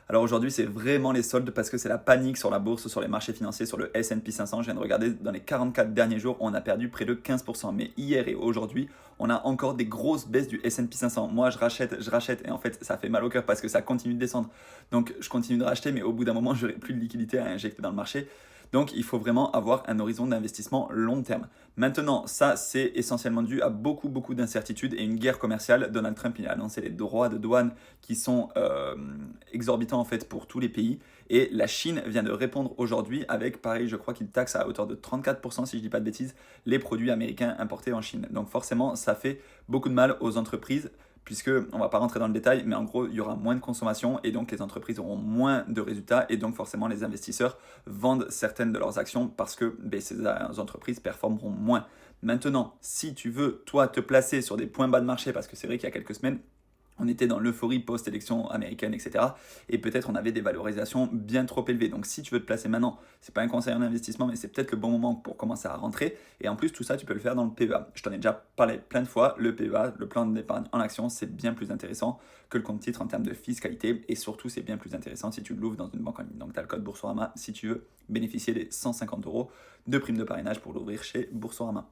Alors aujourd'hui, c'est vraiment les soldes parce que c'est la panique sur la bourse, sur les marchés financiers, sur le S&P 500. Je viens de regarder dans les 44 derniers jours, on a perdu près de 15%. Mais hier et aujourd'hui, on a encore des grosses baisses du S&P 500. Moi, je rachète et en fait, ça fait mal au cœur parce que ça continue de descendre. Donc, je continue de racheter, mais au bout d'un moment, je n'aurai plus de liquidité à injecter dans le marché. Donc, il faut vraiment avoir un horizon d'investissement long terme. Maintenant, ça, c'est essentiellement dû à beaucoup d'incertitudes et une guerre commerciale. Donald Trump, il a annoncé les droits de douane qui sont exorbitants en fait pour tous les pays. Et la Chine vient de répondre aujourd'hui avec, pareil, je crois qu'il taxe à hauteur de 34%, si je ne dis pas de bêtises, les produits américains importés en Chine. Donc forcément, ça fait beaucoup de mal aux entreprises puisque on va pas rentrer dans le détail, mais en gros, il y aura moins de consommation et donc les entreprises auront moins de résultats et donc forcément les investisseurs vendent certaines de leurs actions parce que ces entreprises performeront moins. Maintenant, si tu veux, toi, te placer sur des points bas de marché, parce que c'est vrai qu'il y a quelques semaines, on était dans l'euphorie post-élection américaine, etc. Et peut-être on avait des valorisations bien trop élevées. Donc si tu veux te placer maintenant, c'est pas un conseil en investissement, mais c'est peut-être le bon moment pour commencer à rentrer. Et en plus, tout ça, tu peux le faire dans le PEA. Je t'en ai déjà parlé plein de fois. Le PEA, le plan d'épargne en action, c'est bien plus intéressant que le compte titre en termes de fiscalité. Et surtout, c'est bien plus intéressant si tu l'ouvres dans une banque en ligne. Donc tu as le code Boursorama si tu veux bénéficier des 150 € de prime de parrainage pour l'ouvrir chez Boursorama.